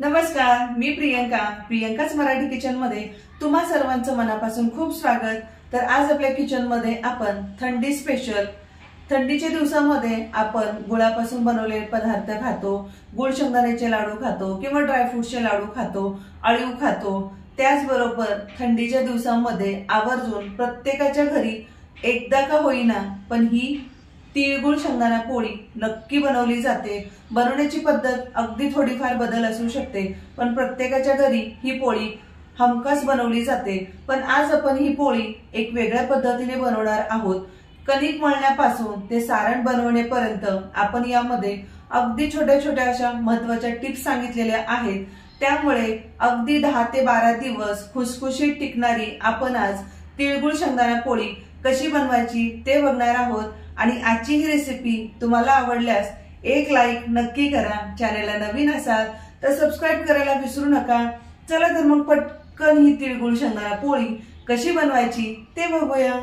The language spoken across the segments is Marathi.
नमस्कार, मी प्रियंकाच मराठी किचन मध्ये तुम्हा सर्वांचं मनापासून खूप स्वागत। तर आज आपल्या किचन मध्ये आपण थंडी स्पेशल थंडीच्या दिवसांमध्ये आपण गुळापासून बनवलेले पदार्थ खातो, गुळ शेंगदाण्याचे लाडू खातो किंवा ड्रायफ्रूटचे लाडू खातो, अळीव खातो। त्याचबरोबर थंडीच्या दिवसांमध्ये आवर्जून प्रत्येकाच्या घरी एकदा का होईना पण ही तिळगुळ शेंगदाणा पोळी नक्की बनवली जाते। बनवण्याची पद्धत अगदी थोडीफार बदल असू शकते, पण प्रत्येकाच्या घरी ही पोळी हमखास बनवली जाते। पण आज आपण ही पोळी एक वेगळ्या पद्धतीने बनवणार आहोत। कणिक मळण्यापासून ते सारण बनवण्यापर्यंत आपण यामध्ये अगदी छोट्या छोट्या अशा महत्त्वाच्या टिप्स सांगितलेल्या आहेत। त्यामुळे अगदी 10 ते 12 दिवस खुसखुशीत टिकणारी आपण आज तिळगुळ शेंगदाणा पोळी कशी बनवायची ते बघणार आहोत। आणि आजची ही रेसिपी तुम्हाला आवडल्यास एक लाईक नक्की करा। चॅनलला नवीन असाल तर सबस्क्राइब करायला विसरू नका। चला तर मग पटकन ही तिळगुळ शेंगदाणा पोळी कशी बनवायची ते बघूया।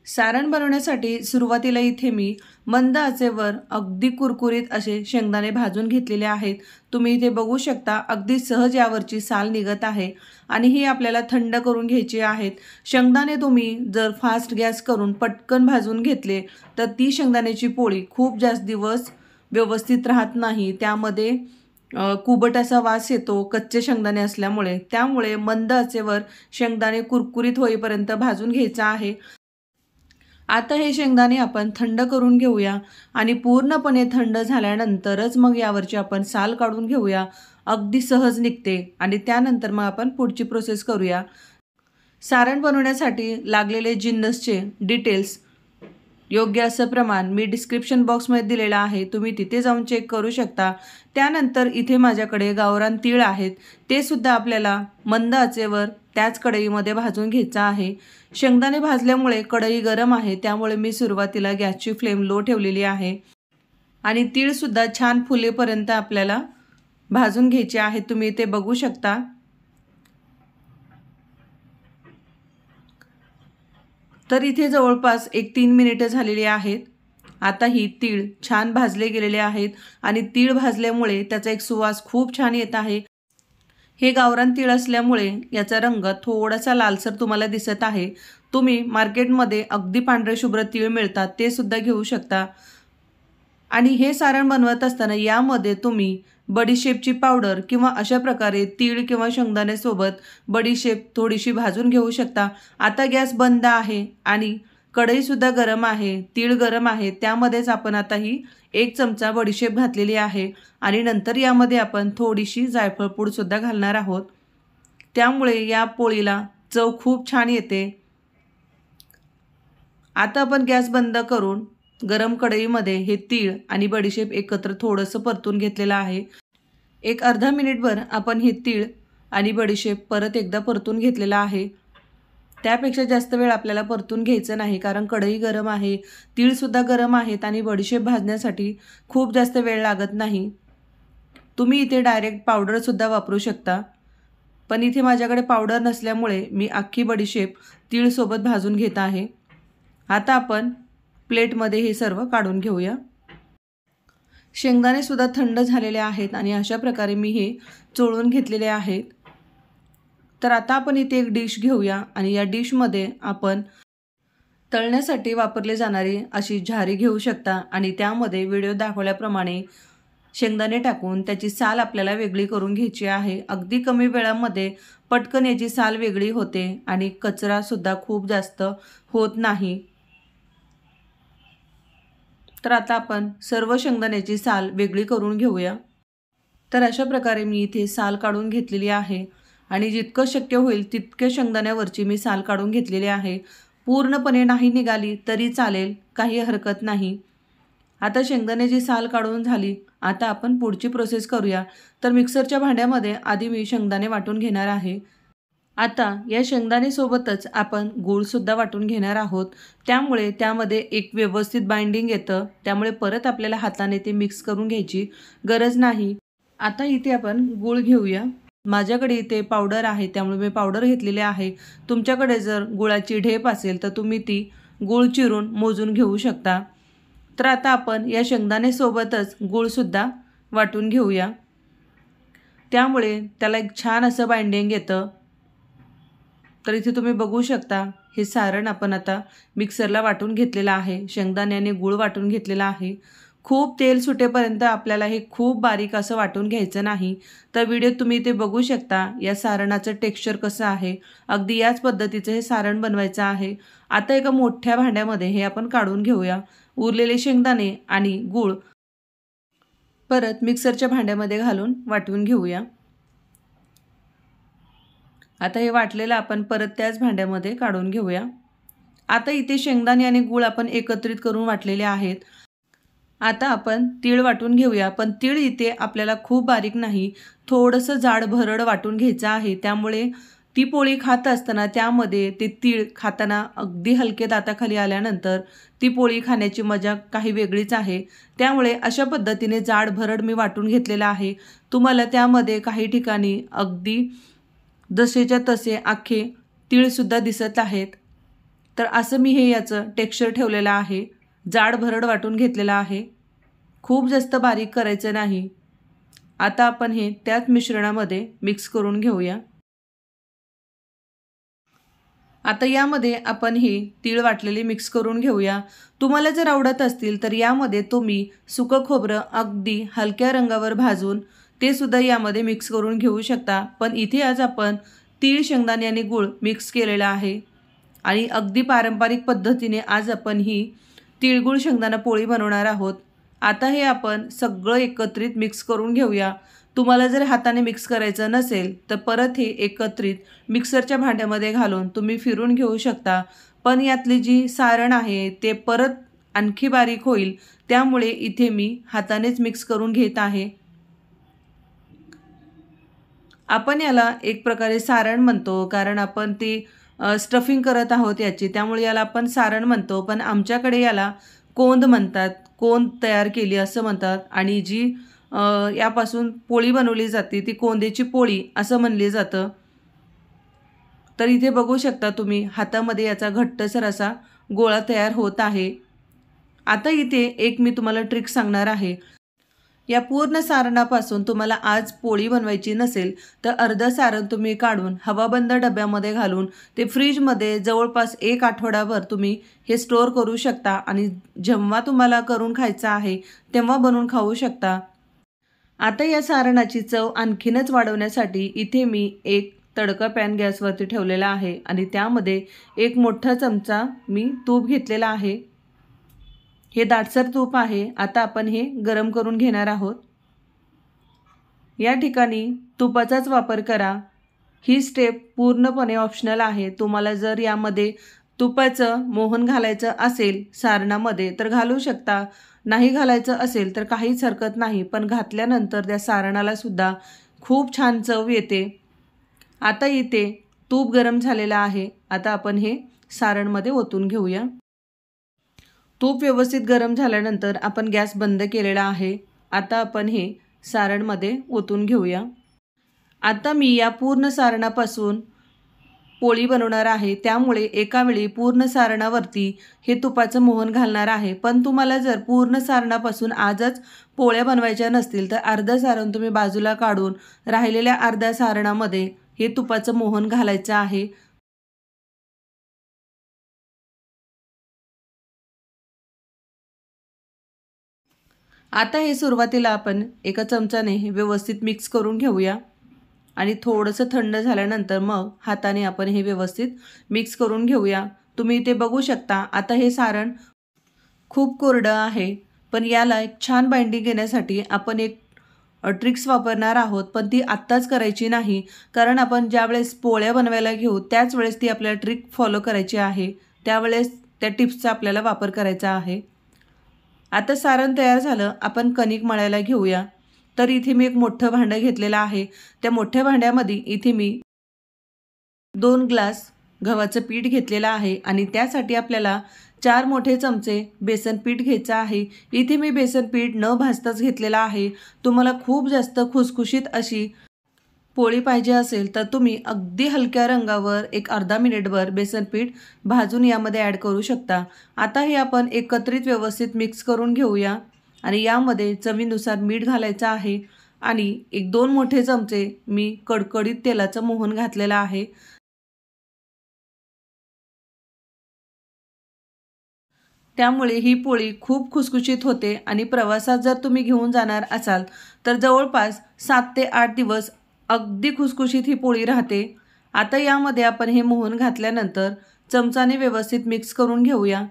सारण बनवण्यासाठी सुरुवातीला इथे मी मंद आचेवर अगदी कुरकुरीत असे शेंगदाणे भाजून घेतलेले आहेत। तुम्ही इथे बघू शकता अगदी सहज यावरची साल निघत आहे आणि ही आपल्याला थंड करून घ्यायची आहेत। शेंगदाणे तुम्ही जर फास्ट गॅस करून पटकन भाजून घेतले तर ती शेंगदाण्याची पोळी खूप जास्त दिवस व्यवस्थित राहत नाही, त्यामध्ये कुबट असा वास येतो कच्चे शेंगदाणे असल्यामुळे। त्यामुळे मंद आचेवर शेंगदाणे कुरकुरीत होईपर्यंत भाजून घ्यायचा आहे। आता हे शेंगदाणे आपण थंड करून घेऊया आणि पूर्णपणे थंड झाल्यानंतरच मग यावरची आपण साल काढून घेऊया। अगदी सहज निघते आणि त्यानंतर मग आपण पुढची प्रोसेस करूया। सारण बनवण्यासाठी लागलेले जिन्नसचे डिटेल्स योग्य असं प्रमाण मी डिस्क्रिप्शन बॉक्समध्ये दिलेलं आहे, तुम्ही तिथे जाऊन चेक करू शकता। त्यानंतर इथे माझ्याकडे गावरान तीळ आहेत, ते सुद्धा आपल्याला मंद आचेवर त्याच कढईमध्ये भाजून घ्यायचं आहे। शेंगदाणे भाजल्यामुळे कढई गरम आहे, त्यामुळे मी सुरुवातीला गॅसची फ्लेम लो ठेवलेली आहे आणि तीळ सुद्धा छान फुलेपर्यंत आपल्याला भाजून घ्यायचे आहे। तुम्ही इथे बघू शकता। तर इथे जवळपास 1-3 मिनिटे झालेली आहेत। आता ही तीळ छान भाजले गेलेले आहेत आणि तीळ भाजल्यामुळे त्याचा एक सुवास खूप छान येत आहे। हे गावरान तीळ असल्यामुळे याचा रंग थोडासा लालसर तुम्हाला दिसत आहे। तुम्ही मार्केटमध्ये अगदी पांढरे शुभ्र तीळ मिळतात, ते सुद्धा घेऊ शकता। आणि हे सारण बनवत असताना यामध्ये तुम्ही बडीशेपची पावडर किंवा अशा प्रकारे तीळ किंवा शेंगदाणे सोबत बडीशेप थोडीशी भाजून घेऊ शकता। आता गॅस बंद आहे आणि कढई सुद्धा गरम आहे, तीळ गरम आहे, त्यामध्येच आपण आता ही 1 चमचा बडीशेप घातलेली आहे आणि नंतर यामध्ये आपण थोडीशी जायफळ पूड सुद्धा घालणार आहोत। त्यामुळे या पोळीला चव खूप छान येते। आता आपण गॅस बंद करून गरम कढईमध्ये हे तीळ आणि बडीशेप एकत्र थोडंसं परतून घेतलेलं आहे। एक अर्धा मिनिटभर आपण हे तीळ आणि बडीशेप परत एकदा परतून घेतलेला आहे। त्यापेक्षा जास्त वेळ आपल्याला परतून घ्यायचं नाही, कारण कढई गरम आहे, तीळ सुद्धा गरम आहेत आणि बडीशेप भाजण्यासाठी खूप जास्त वेळ लागत नाही। तुम्ही इथे डायरेक्ट पावडर सुद्धा वापरू शकता, पण इथे माझ्याकडे पावडर नसल्यामुळे मी अख्खी बडीशेप तीळ सोबत भाजून घेत आहे। आता आपण प्लेटमध्ये हे सर्व काढून घेऊया। शेंगदाणे सुद्धा थंड झालेले आहेत आणि अशा प्रकारे मी हे चोळून घेतलेले आहेत। तर आता आपण इथे एक डिश घेऊया आणि या डिशमध्ये आपण तळण्यासाठी वापरले जाणारी अशी झारी घेऊ शकता आणि त्यामध्ये व्हिडिओ दाखवल्याप्रमाणे शेंगदाणे टाकून त्याची साल आपल्याला वेगळी करून घ्यायची आहे। अगदी कमी वेळामध्ये पटकन याची साल वेगळी होते आणि कचरासुद्धा खूप जास्त होत नाही। तर आता आपण सर्व शेंगदाण्याची साल वेगळी करून घेऊया। तर अशा प्रकारे मी इथे साल काढून घेतलेली आहे आणि जितकं शक्य होईल तितके शेंगदाण्यावरची मी साल काढून घेतलेली आहे। पूर्णपणे नाही निघाली तरी चालेल, काही हरकत नाही। आता शेंगदाण्याची साल काढून झाली। आता आपण पुढची प्रोसेस करूया। तर मिक्सरच्या भांड्यामध्ये आधी मी शेंगदाणे वाटून घेणार आहे। आता या शेंगदाणे सोबतच आपण गूळसुद्धा वाटून घेणार आहोत, त्यामुळे त्यामध्ये एक व्यवस्थित बाइंडिंग येतं, त्यामुळे परत आपल्याला हाताने ते मिक्स करून घ्यायची गरज नाही। आता इथे आपण गूळ घेऊया। माझ्याकडे इथे पावडर आहे, त्यामुळे मी पावडर घेतलेली आहे। तुमच्याकडे जर गुळाची ढेप असेल तर तुम्ही ती गूळ चिरून मोजून घेऊ शकता। तर आता आपण या शेंगदाणे सोबतच गूळसुद्धा वाटून घेऊया, त्यामुळे त्याला एक छान असं बाइंडिंग येतं। तर इथे तुम्ही बघू शकता हे सारण आपण आता मिक्सरला वाटून घेतलेलं आहे। शेंगदाण्याने गूळ वाटून घेतलेला आहे। खूप तेल सुटेपर्यंत आपल्याला हे खूप बारीक असं वाटून घ्यायचं नाही। तर व्हिडिओत तुम्ही इथे बघू शकता या सारणाचं टेक्स्चर कसं आहे। अगदी याच पद्धतीचं हे सारण बनवायचं आहे। आता एका मोठ्या भांड्यामध्ये हे आपण काढून घेऊया। उरलेले शेंगदाणे आणि गूळ परत मिक्सरच्या भांड्यामध्ये घालून वाटून घेऊया। आता हे वाटलेलं आपण परत त्याच भांड्यामध्ये काढून घेऊया। आता इथे शेंगदाणे आणि गूळ आपण एकत्रित करून वाटलेले आहेत। आता आपण तीळ वाटून घेऊया, पण तीळ इथे आपल्याला खूप बारीक नाही, थोडंसं जाड भरड वाटून घ्यायचं आहे। त्यामुळे ती पोळी खात असताना त्यामध्ये ते तीळ खाताना अगदी हलके दाताखाली आल्यानंतर ती पोळी खाण्याची मजा काही वेगळीच आहे। त्यामुळे अशा पद्धतीने जाड भरड मी वाटून घेतलेला आहे। तुम्हाला त्यामध्ये काही ठिकाणी अगदी जसेच्या तसे अख्खे तीळसुद्धा दिसत आहेत। तर असं मी हे याचं टेक्स्चर ठेवलेलं आहे। जाड भरड वाटून घेतलेला आहे, खूप जास्त बारीक करायचं नाही। आता आपण हे त्याच मिश्रणामध्ये मिक्स करून घेऊया। आता यामध्ये आपण हे तीळ वाटलेले मिक्स करून घेऊया। तुम्हाला जर आवडत असतील तर यामध्ये तुम्ही सुकं खोबरं अगदी हलक्या रंगावर भाजून ते सुद्धा यामध्ये मिक्स करून घेऊ शकता। पण इथे आज आपण तीळ, शेंगदाणे आणि गूळ मिक्स केलेला आहे आणि अगदी पारंपरिक पद्धतीने आज आपण ही तिळगुळ शेंगदाणा पोळी बनवणार आहोत। आता हे आपण सगळं एकत्रित मिक्स करून घेऊया। तुम्हाला जर हाताने मिक्स करायचं नसेल तर परत हे एकत्रित मिक्सरच्या भांड्यामध्ये घालून तुम्ही फिरून घेऊ शकता, पण यातली जी सारण आहे ते परत आणखी बारीक होईल, त्यामुळे इथे मी हातानेच मिक्स करून घेत आहे। आपण याला एक प्रकारे सारण म्हणतो, कारण आपण ती स्टफिंग करत आहोत याची, त्यामुळे याला आपण सारण म्हणतो। पण आमच्याकडे याला कोंद म्हणतात, कोंद तयार केली असं म्हणतात आणि जी यापासून पोळी बनवली जाते ती कोंदेची पोळी असं म्हणले जातं। तर इथे बघू शकता तुम्ही हातामध्ये याचा घट्टसर असा गोळा तयार होत आहे। आता इथे एक मी तुम्हाला ट्रिक सांगणार आहे। या पूर्ण सारणापासून तुम्हाला आज पोळी बनवायची नसेल तर अर्ध सारण तुम्ही काढून हवाबंद डब्यामध्ये घालून ते फ्रीजमध्ये जवळपास 1 आठवडाभर तुम्ही हे स्टोअर करू शकता आणि जेव्हा तुम्हाला करून खायचं आहे तेव्हा बनवून खाऊ शकता। आता या सारणाची चव आणखीनच वाढवण्यासाठी इथे मी एक तडका पॅन गॅसवरती ठेवलेला आहे आणि त्यामध्ये एक मोठा चमचा मी तूप घेतलेला आहे। हे दाटसर तूप आहे। आता आपण हे गरम करून घेणार आहोत। या ठिकाणी तुपाचाच वापर करा। ही स्टेप पूर्णपणे ऑप्शनल आहे। तुम्हाला जर यामध्ये तुपाचं मोहन घालायचं असेल सारणामध्ये तर घालू शकता, नाही घालायचं असेल तर काहीच हरकत नाही, पण घातल्यानंतर त्या सारणाला सुद्धा खूप छान चव येते। आता इथे तूप गरम झालेलं आहे। आता आपण हे सारणमध्ये ओतून घेऊया। तूप व्यवस्थित गरम झाल्यानंतर आपण गॅस बंद केलेला आहे। आता आपण हे सारणमध्ये ओतून घेऊया। आता मी या पूर्ण सारणापासून पोळी बनवणार आहे, त्यामुळे एका वेळी पूर्ण सारणावरती हे तुपाचं मोहन घालणार आहे। पण तुम्हाला जर पूर्ण सारणापासून आजच पोळ्या बनवायच्या नसतील तर अर्ध सारण तुम्ही बाजूला काढून राहिलेल्या अर्ध्या सारणामध्ये हे तुपाचं मोहन घालायचं आहे। आता हे सुरुवातीला आपण एका चमच्याने व्यवस्थित मिक्स करून घेऊया आणि थोडंसं थंड झाल्यानंतर मग हाताने आपण हे व्यवस्थित मिक्स करून घेऊया। तुम्ही इथे बघू शकता आता हे सारण खूप कोरडं आहे, पण याला एक छान बाइंडिंग येण्यासाठी आपण एक ट्रिक्स वापरणार आहोत, पण ती आत्ताच करायची नाही, कारण आपण ज्यावेळेस पोळ्या बनवायला घेऊ त्याच वेळेस ती आपल्याला ट्रिक फॉलो करायची आहे। त्यावेळेस त्या टिप्सचा आपल्याला वापर करायचा आहे। आता सारण तयार झालं, आपण कणिक मळायला घेऊया। तर इथे मी एक मोठं भांडं घेतलेलं आहे। त्या मोठ्या भांड्यामध्ये इथे मी 2 ग्लास गव्हाचं पीठ घेतलेलं आहे आणि त्यासाठी आपल्याला 4 मोठे चमचे बेसन पीठ घ्यायचं आहे। इथे मी बेसन पीठ न भाजताच घेतलेलं आहे। तुम्हाला खूप जास्त खुसखुशीत अशी पोळी पाहिजे असेल तर तुम्ही अगदी हलक्या रंगावर एक अर्धा मिनिटभर बेसन पीठ भाजून यामध्ये ॲड करू शकता। आता हे आपण एकत्रित व्यवस्थित मिक्स करून घेऊया आणि यामध्ये चवीनुसार मीठ घालायचं आहे आणि एक 2 मोठे चमचे मी कडकडीत तेलाचं मोहन घातलेलं आहे। त्यामुळे ही पोळी खूप खुसखुशीत होते आणि प्रवासात जर तुम्ही घेऊन जाणार असाल तर जवळपास 7 ते 8 दिवस अगदी खुसखुशीत ही पोळी राहते। आता यामध्ये आपण हे मोहन घातल्यानंतर चमचाने व्यवस्थित मिक्स करून घेऊया।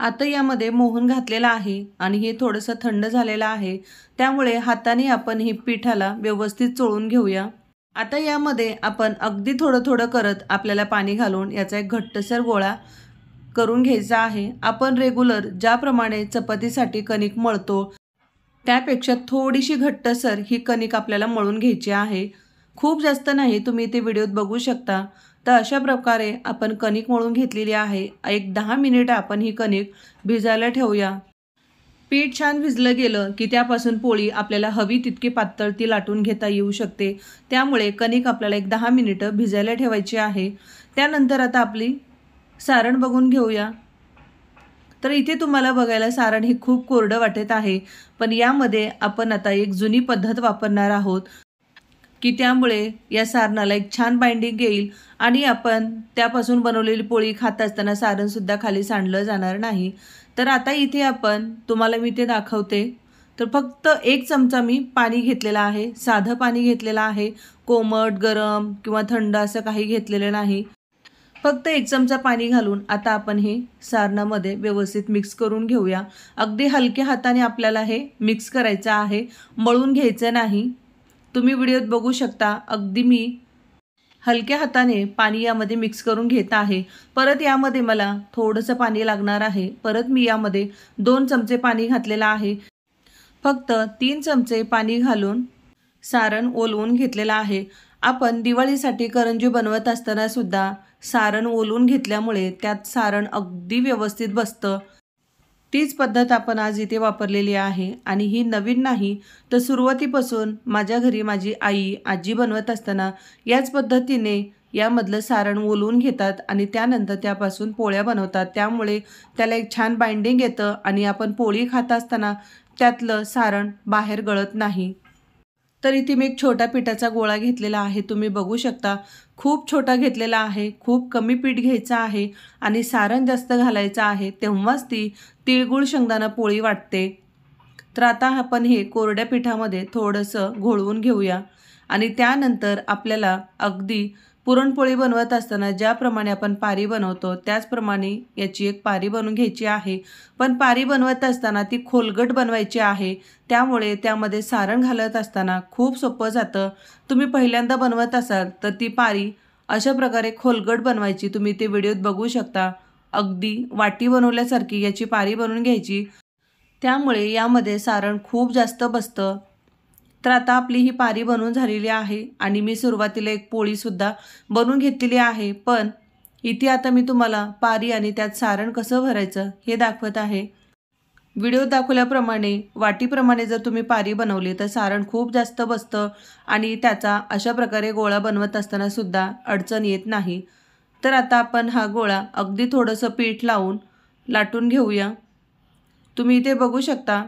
आता यामध्ये मोहन घातलेला आहे आणि हे थोडंसं थंड झालेलं आहे, त्यामुळे हाताने आपण हे पिठाला व्यवस्थित चोळून घेऊया। आता यामध्ये आपण अगदी थोडं थोडं करत आपल्याला पाणी घालून याचा एक घट्टसर गोळा करून घ्यायचा आहे। आपण रेग्युलर ज्याप्रमाणे चपातीसाठी कणिक मळतो त्यापेक्षा थोडीशी घट्टसर ही कणिक आपल्याला मळून घ्यायची आहे। खूप जास्त नाही, तुम्ही इथे व्हिडिओत बघू शकता। तर अशा प्रकारे आपण कणिक मळून घेतलेली आहे। एक 10 मिनिट आपण ही कणिक भिजायला ठेवूया। पीठ छान भिजलं गेलं की त्यापासून पोळी आपल्याला हवी तितकी पातळ ती लाटून घेता येऊ शकते। त्यामुळे कणिक आपल्याला एक 10 मिनिटं भिजायला ठेवायची आहे। त्यानंतर आता आपली सारण बघून घेऊया। तर इथे तुम्हाला बघायला सारण हे खूप कोरडं वाटत आहे, पण यामध्ये आपण आता एक जुनी पद्धत वापरणार आहोत की त्यामुळे या सारणाला एक छान बाइंडिंग येईल आणि आपण त्यापासून बनवलेली पोळी खात असताना सारणसुद्धा खाली सांडलं जाणार नाही। तर आता इथे आपण तुम्हाला मी ते दाखवते। तर फक्त 1 चमचा मी पाणी घेतलेलं आहे, साधं पाणी घेतलेलं आहे, कोमट गरम किंवा थंड असं काही घेतलेलं नाही। फक्त 1 चमचा पाणी घालून आता आपण हे सारणामध्ये व्यवस्थित मिक्स करून घेऊया। अगदी हलक्या हाताने आपल्याला हे मिक्स करायचं आहे, मळून घ्यायचं नाही। तुम्ही व्हिडिओत बघू शकता अगदी मी हलक्या हाताने पाणी यामध्ये मिक्स करून घेत आहे। परत यामध्ये मला थोडंसं पाणी लागणार आहे। परत मी यामध्ये 2 चमचे पाणी घातलेलं आहे। फक्त 3 चमचे पाणी घालून सारण ओलवून घेतलेलं आहे। आपण दिवाळीसाठी करंजी बनवत असताना सुद्धा सारण ओलवून घेतल्यामुळे त्यात सारण अगदी व्यवस्थित बसतं। तीच पद्धत आपण आज इथे वापरलेली आहे आणि ही नवीन नाही, तर सुरुवातीपासून माझ्या घरी माझी आई आजी बनवत असताना याच पद्धतीने यामधलं सारण ओलवून घेतात आणि त्यानंतर त्यापासून पोळ्या बनवतात। त्यामुळे त्याला एक छान बाइंडिंग येतं आणि आपण पोळी खात असताना त्यातलं सारण बाहेर गळत नाही। तर इथे मी एक छोटा पिठाचा गोळा घेतलेला आहे, तुम्ही बघू शकता खूप छोटा घेतलेला आहे। खूप कमी पीठ घ्यायचं आहे आणि सारण जास्त घालायचं आहे, तेव्हाच ती तिळगुळ शेंगदाणा पोळी वाटते। तर आता आपण हे कोरड्या पिठामध्ये थोडंसं घोळवून घेऊया आणि त्यानंतर आपल्याला अगदी पुरणपोळी बनवत असताना ज्याप्रमाणे आपण पारी बनवतो त्याचप्रमाणे याची एक पारी बनवून घ्यायची आहे। पण पारी बनवत असताना ती खोलगट बनवायची आहे, त्यामुळे त्यामध्ये सारण घालत असताना खूप सोपं जातं। तुम्ही पहिल्यांदा बनवत असाल तर ती पारी अशा प्रकारे खोलगट बनवायची। तुम्ही ते व्हिडिओत बघू शकता अगदी वाटी बनवल्यासारखी याची पारी बनवून घ्यायची, त्यामुळे यामध्ये सारण खूप जास्त बसतं। तर आता आपली ही पारी बनवून झालेली आहे आणि मी सुरुवातीला एक पोळीसुद्धा बनवून घेतलेली आहे। पण इथे आता मी तुम्हाला पारी आणि त्यात सारण कसं भरायचं हे दाखवत आहे। व्हिडिओ दाखवल्याप्रमाणे वाटीप्रमाणे जर तुम्ही पारी बनवली तर सारण खूप जास्त बसतं आणि त्याचा अशा प्रकारे गोळा बनवत असताना सुद्धा अडचण येत नाही। तर आता आपण हा गोळा अगदी थोडंसं पीठ लावून लाटून घेऊया। तुम्ही इथे बघू शकता।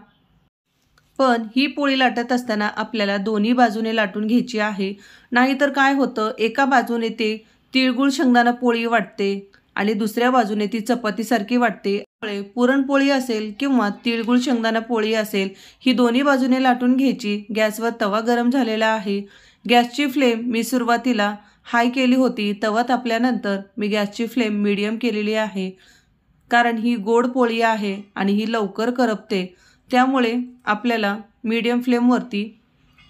पण ही पोळी लाटत असताना आपल्याला दोन्ही बाजूने लाटून घ्यायची आहे, नाहीतर काय होतं एका बाजूने ते तिळगुळ शेंगदाणा पोळी वाटते आणि दुसऱ्या बाजूने ती चपातीसारखी वाटते पुरणपोळी असेल किंवा तिळगुळ शेंगदाणा पोळी असेल, ही दोन्ही बाजूने लाटून घ्यायची। गॅसवर तवा गरम झालेला आहे। गॅसची फ्लेम मी सुरुवातीला हाय केली होती। तवा तापल्यानंतर मी गॅसची फ्लेम मीडियम केलेली आहे, कारण ही गोड पोळी आहे आणि ही लवकर करपते, त्यामुळे आपल्याला मीडियम फ्लेमवरती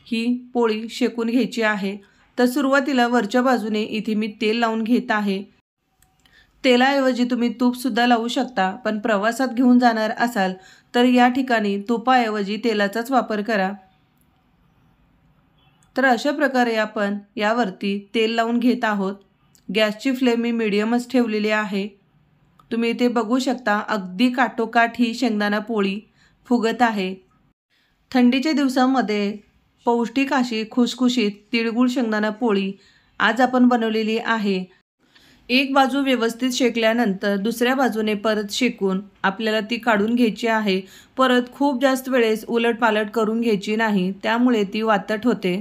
ही पोळी शेकून घ्यायची आहे। तर सुरुवातीला वरच्या बाजूने इथे मी तेल लावून घेत आहे। तेलाऐवजी तुम्ही तूपसुद्धा लावू शकता, पण प्रवासात घेऊन जाणार असाल तर या ठिकाणी तुपाऐवजी तेलाचाच वापर करा। तर अशा प्रकारे आपण यावरती तेल लावून घेत आहोत। गॅसची फ्लेम मी मीडियमच ठेवलेली आहे। तुम्ही इथे बघू शकता अगदी काठोकाठ ही शेंगदाणा पोळी फुगत आहे। थंडीच्या दिवसामध्ये पौष्टिक अशी खुसखुशीत तिळगुळ शेंगदाणा पोळी आज आपण बनवलेली आहे। एक बाजू व्यवस्थित शेकल्यानंतर दुसऱ्या बाजूने परत शेकून आपल्याला ती काढून घ्यायची आहे। परत खूप जास्त वेळेस उलटपालट करून घ्यायची नाही, त्यामुळे ती वातट होते।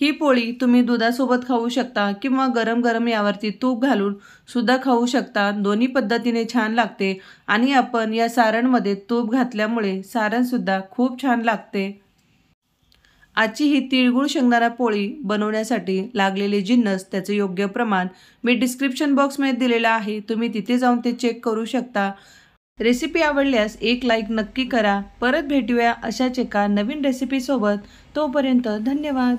ही पोळी तुम्ही दुधासोबत खाऊ शकता किंवा गरम गरम यावरती तूप घालून सुद्धा खाऊ शकता। दोन्ही पद्धतीने छान लागते आणि आपण या सारणमध्ये तूप घातल्यामुळे सारणसुद्धा खूप छान लागते। आजची ही तिळगुळ शेंगदाणा पोळी बनवण्यासाठी लागलेले जिन्नस, त्याचे योग्य प्रमाण मी डिस्क्रिप्शन बॉक्समध्ये दिलेलं आहे, तुम्ही तिथे जाऊन ते चेक करू शकता। रेसिपी आवडल्यास एक लाईक नक्की करा। परत भेटूया अशाच एका नवीन रेसिपीसोबत। तोपर्यंत धन्यवाद।